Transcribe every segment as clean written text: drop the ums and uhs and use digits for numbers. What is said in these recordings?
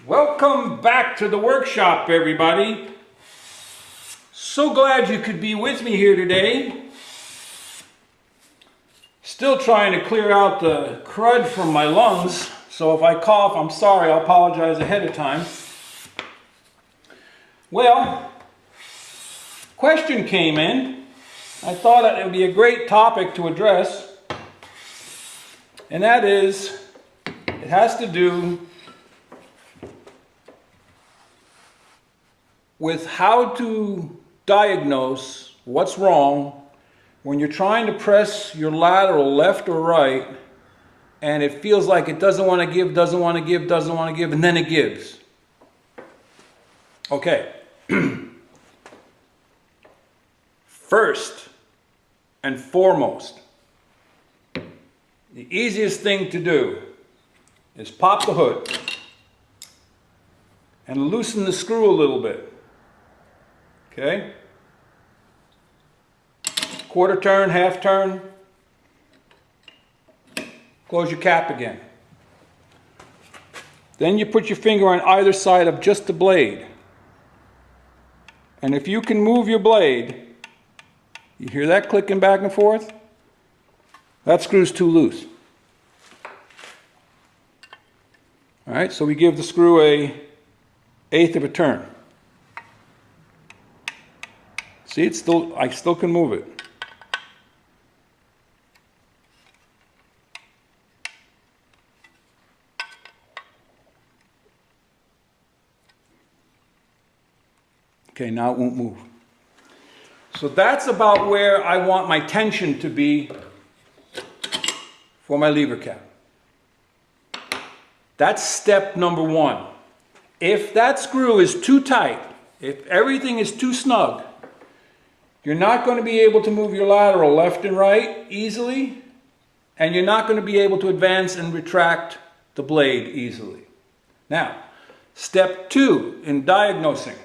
Welcome back to the workshop, everybody. So glad you could be with me here today. Still trying to clear out the crud from my lungs, so if I cough, I'm sorry, I'll apologize ahead of time. Well, question came in. I thought it would be a great topic to address, and that is, it has to do with how to diagnose what's wrong when you're trying to press your lateral left or right and it feels like it doesn't want to give, doesn't want to give, doesn't want to give, and then it gives. Okay. First and foremost, the easiest thing to do is pop the hood and loosen the screw a little bit. Okay? Quarter turn, half turn. Close your cap again. Then you put your finger on either side of just the blade. And if you can move your blade, you hear that clicking back and forth? That screw's too loose. All right, so we give the screw an eighth of a turn. See, I still can move it. Okay, now it won't move. So that's about where I want my tension to be for my lever cap. That's step number one. If that screw is too tight, if everything is too snug, you're not going to be able to move your lateral left and right easily, and you're not going to be able to advance and retract the blade easily. Now, step two in diagnosing.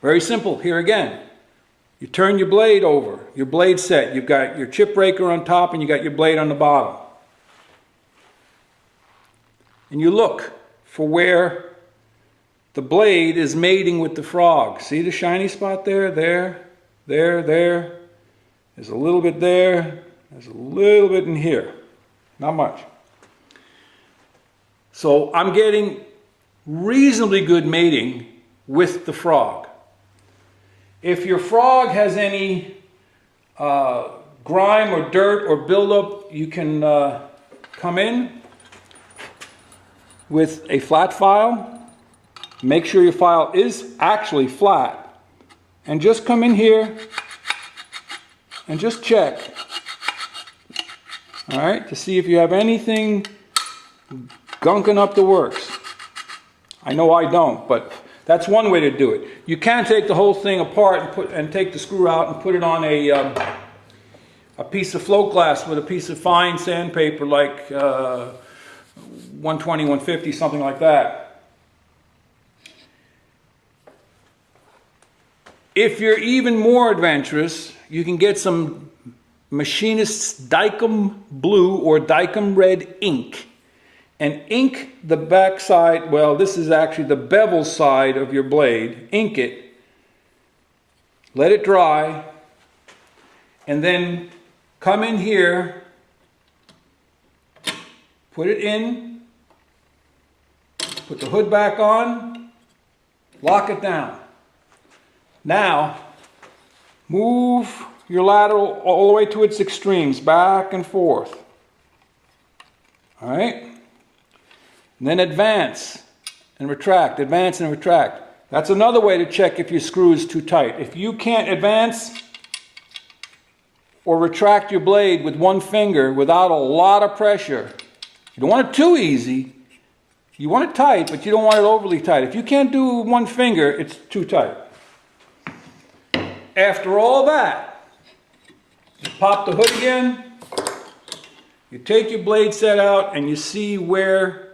Very simple, here again. You turn your blade over, your blade set. You've got your chip breaker on top and you got your blade on the bottom. And you look for where the blade is mating with the frog. See the shiny spot there? There. There's a little bit there. There's a little bit in here. Not much. So I'm getting reasonably good mating with the frog. If your frog has any grime or dirt or buildup, you can come in with a flat file. Make sure your file is actually flat, and just come in here and just check, all right, to see if you have anything gunking up the works. I know I don't, but that's one way to do it. You can take the whole thing apart and take the screw out and put it on a piece of float glass with a piece of fine sandpaper like 120, 150, something like that. If you're even more adventurous, you can get some machinist's Dykem blue or Dykem red ink and ink the back side, well, this is actually the bevel side of your blade. Ink it, let it dry, and then come in here, put it in, put the hood back on, lock it down. Now, move your lateral all the way to its extremes, back and forth. All right? And then advance and retract, advance and retract. That's another way to check if your screw is too tight. If you can't advance or retract your blade with one finger without a lot of pressure, you don't want it too easy. You want it tight, but you don't want it overly tight. If you can't do one finger, it's too tight. After all that, you pop the hood again, you take your blade set out, and you see where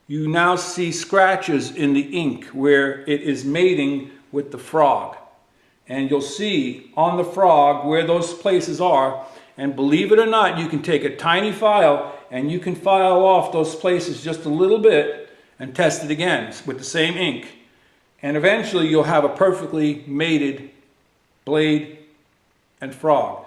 you now see scratches in the ink where it is mating with the frog. And you'll see on the frog where those places are, and believe it or not, you can take a tiny file and you can file off those places just a little bit and test it again with the same ink. And eventually you'll have a perfectly mated blade and frog.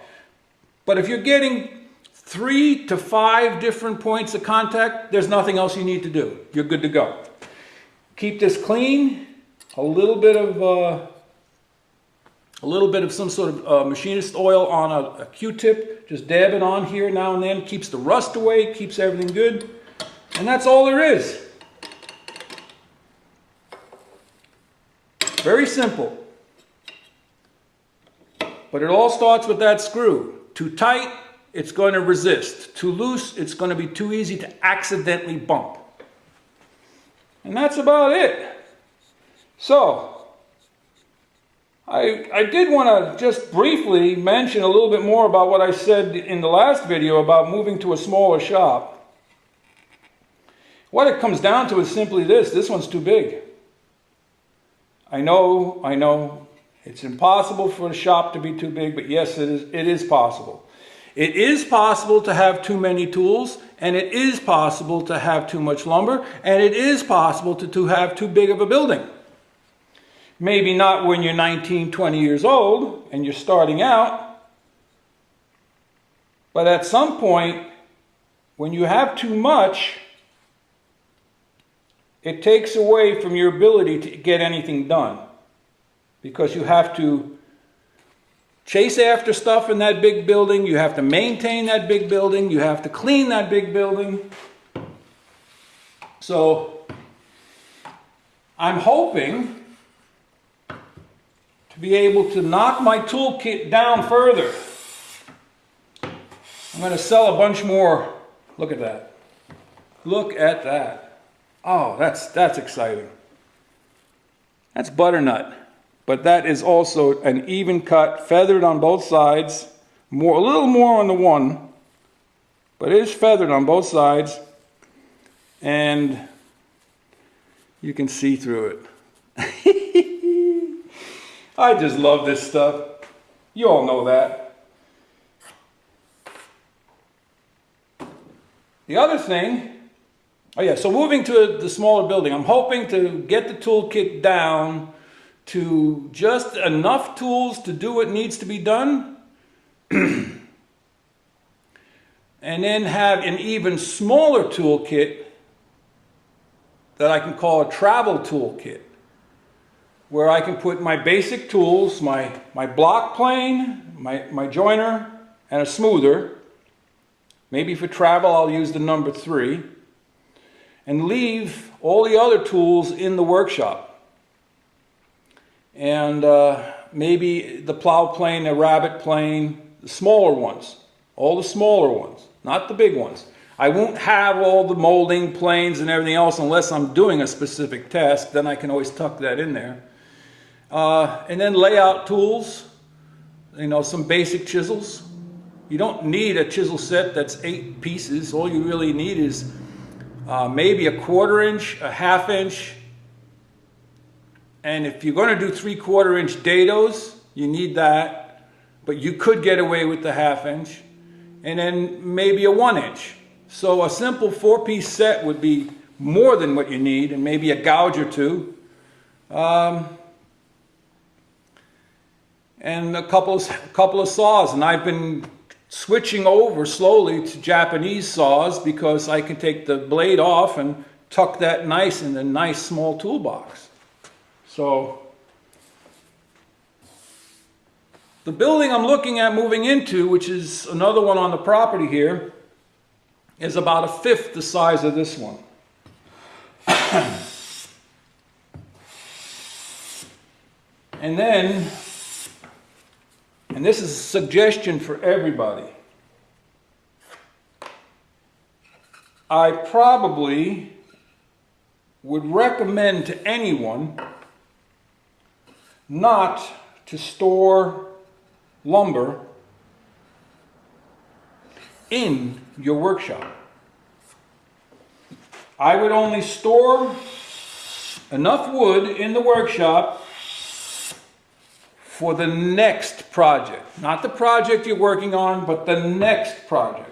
But if you're getting 3 to 5 different points of contact, there's nothing else you need to do. You're good to go. Keep this clean. A little bit of some sort of machinist oil on a Q-tip. Just dab it on here now and then. Keeps the rust away, keeps everything good. And that's all there is. Very simple. But it all starts with that screw. Too tight, it's going to resist. Too loose, it's going to be too easy to accidentally bump. And that's about it. So, I did want to just briefly mention a little bit more about what I said in the last video about moving to a smaller shop. What it comes down to is simply this one's too big. I know, it's impossible for a shop to be too big, but yes, it is possible. It is possible to have too many tools, and it is possible to have too much lumber, and it is possible to have too big of a building. Maybe not when you're 19, 20 years old and you're starting out, but at some point, when you have too much, it takes away from your ability to get anything done, because you have to chase after stuff in that big building, you have to maintain that big building, you have to clean that big building. So I'm hoping to be able to knock my toolkit down further. I'm going to sell a bunch more. Look at that. Look at that. Oh, that's exciting. That's butternut. But that is also an even cut, feathered on both sides. A little more on the one, but it is feathered on both sides. And you can see through it. I just love this stuff. You all know that. The other thing, so moving to the smaller building, I'm hoping to get the toolkit down to just enough tools to do what needs to be done, and then have an even smaller toolkit that I can call a travel toolkit, where I can put my basic tools, my block plane, my joiner, and a smoother. Maybe for travel I'll use the number 3, and leave all the other tools in the workshop. And maybe the plow plane, the rabbit plane, the smaller ones, all the smaller ones, not the big ones. I won't have all the molding planes and everything else unless I'm doing a specific task. Then I can always tuck that in there. And then layout tools, some basic chisels. You don't need a chisel set that's 8 pieces. All you really need is maybe a 1/4 inch, a 1/2 inch. And if you're going to do 3/4 inch dados, you need that. But you could get away with the 1/2 inch. And then maybe a 1 inch. So a simple 4-piece set would be more than what you need, and maybe a gouge or 2. And a couple of saws. And I've been switching over slowly to Japanese saws because I can take the blade off and tuck that nice in a nice small toolbox. So the building I'm looking at moving into, which is another one on the property here, is about 1/5 the size of this one. And this is a suggestion for everybody. I probably would recommend to anyone not to store lumber in your workshop. I would only store enough wood in the workshop for the next project. Not the project you're working on, but the next project.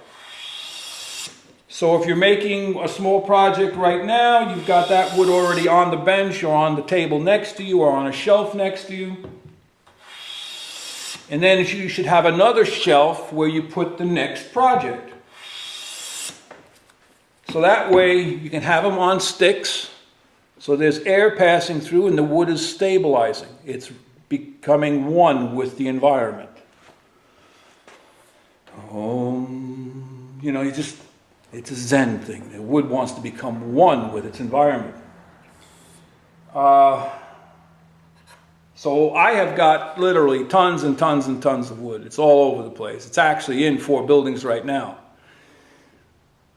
So if you're making a small project right now, you've got that wood already on the bench or on the table next to you or on a shelf next to you. And then you should have another shelf where you put the next project. So that way you can have them on sticks. So there's air passing through and the wood is stabilizing. It's becoming one with the environment. You know, it's a Zen thing. The wood wants to become one with its environment. So I have got literally tons and tons and tons of wood. It's all over the place. It's actually in 4 buildings right now.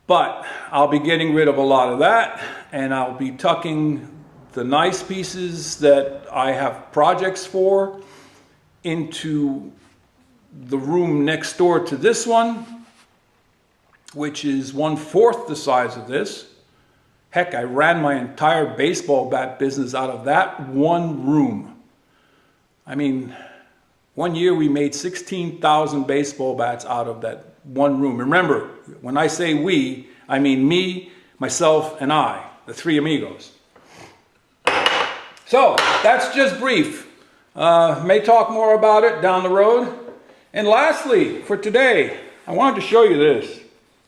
But I'll be getting rid of a lot of that, and I'll be tucking the nice pieces that I have projects for into the room next door to this one, which is 1/4 the size of this. Heck, I ran my entire baseball bat business out of that one room. I mean, one year we made 16,000 baseball bats out of that one room. Remember, when I say we, I mean me, myself, and I, the 3 amigos. So, that's just brief. May talk more about it down the road. And lastly, for today, I wanted to show you this.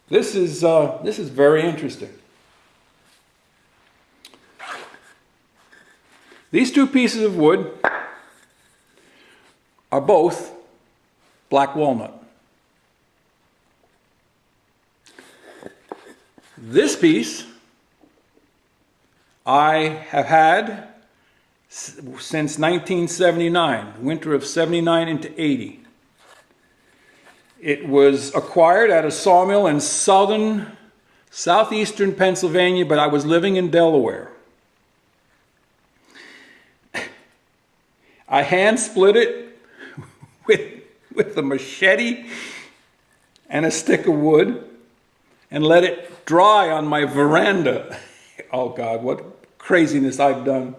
This is very interesting. These 2 pieces of wood are both black walnut. This piece I have had since 1979, winter of 79 into 80. It was acquired at a sawmill in southeastern Pennsylvania, but I was living in Delaware. I hand split it with a machete and a stick of wood and let it dry on my veranda. Oh God, what craziness I've done.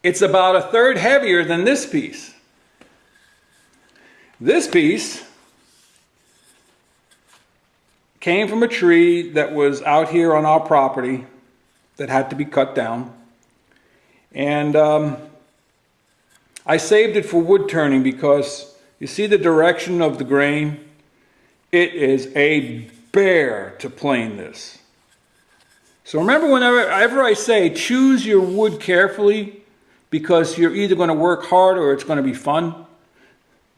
It's about 1/3 heavier than this piece. This piece came from a tree that was out here on our property that had to be cut down. And I saved it for wood turning because you see the direction of the grain? It is a bear to plane this. So remember, whenever I say choose your wood carefully because you're either going to work hard or it's going to be fun.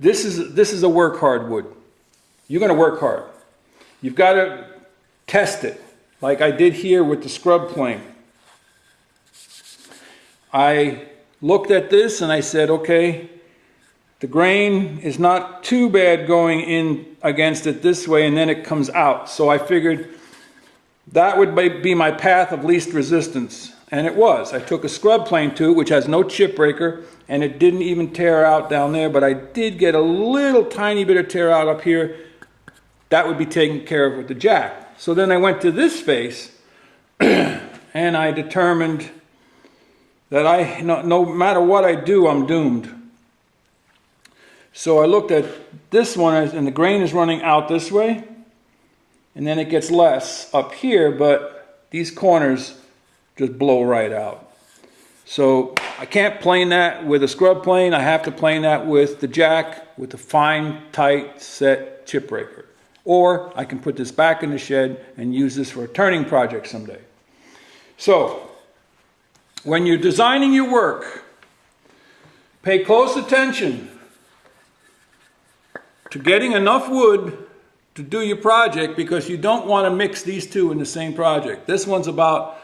This is a work hard wood. You're going to work hard. You've got to test it like I did here with the scrub plane. I looked at this and I said, okay, the grain is not too bad going in against it this way and then it comes out. So I figured that would be my path of least resistance. And it was. I took a scrub plane to it, which has no chip breaker, and it didn't even tear out down there, but I did get a little tiny bit of tear out up here. That would be taken care of with the jack. So then I went to this face and I determined that no matter what I do, I'm doomed. So I looked at this one, and the grain is running out this way, and then it gets less up here, but these corners just blow right out. So I can't plane that with a scrub plane. I have to plane that with the jack with a fine, tight, set chip breaker. Or I can put this back in the shed and use this for a turning project someday. So when you're designing your work, pay close attention to getting enough wood to do your project, because you don't want to mix these two in the same project. This one's about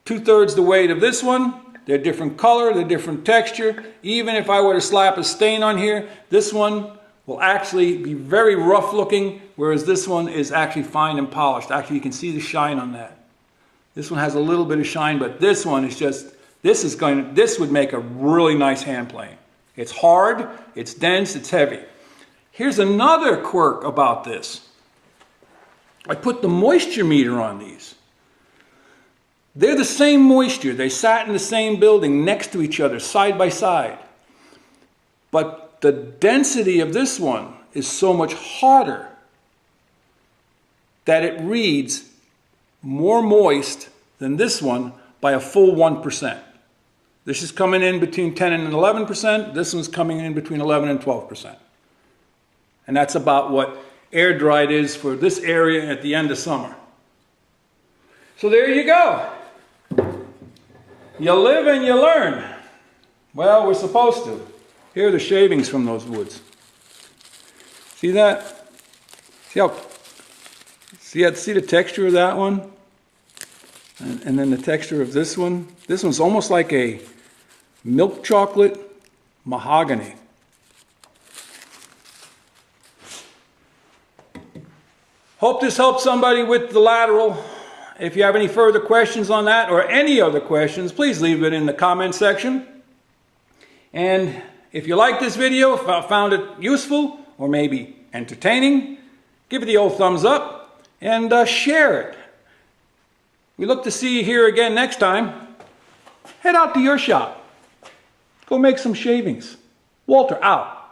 2/3 the weight of this one. They're different color, they're different texture. Even if I were to slap a stain on here, this one will actually be very rough looking, whereas this one is actually fine and polished. Actually, you can see the shine on that. This one has a little bit of shine, but this one is just, this would make a really nice hand plane. It's hard, it's dense, it's heavy. Here's another quirk about this. I put the moisture meter on these. They're the same moisture. They sat in the same building next to each other, side by side. But the density of this one is so much harder. that it reads more moist than this one by a full 1%. This is coming in between 10 and 11%. This one's coming in between 11 and 12%. And that's about what air dried is for this area at the end of summer. So there you go. You live and you learn. Well, we're supposed to. Here are the shavings from those woods. See that? See the texture of that one? And then the texture of this one. This one's almost like a milk chocolate mahogany. Hope this helped somebody with the lateral. If you have any further questions on that or any other questions, please leave it in the comment section. And if you like this video, found it useful or maybe entertaining, give it the old thumbs up and share it. We look to see you here again next time. Head out to your shop. Go make some shavings. Walter out.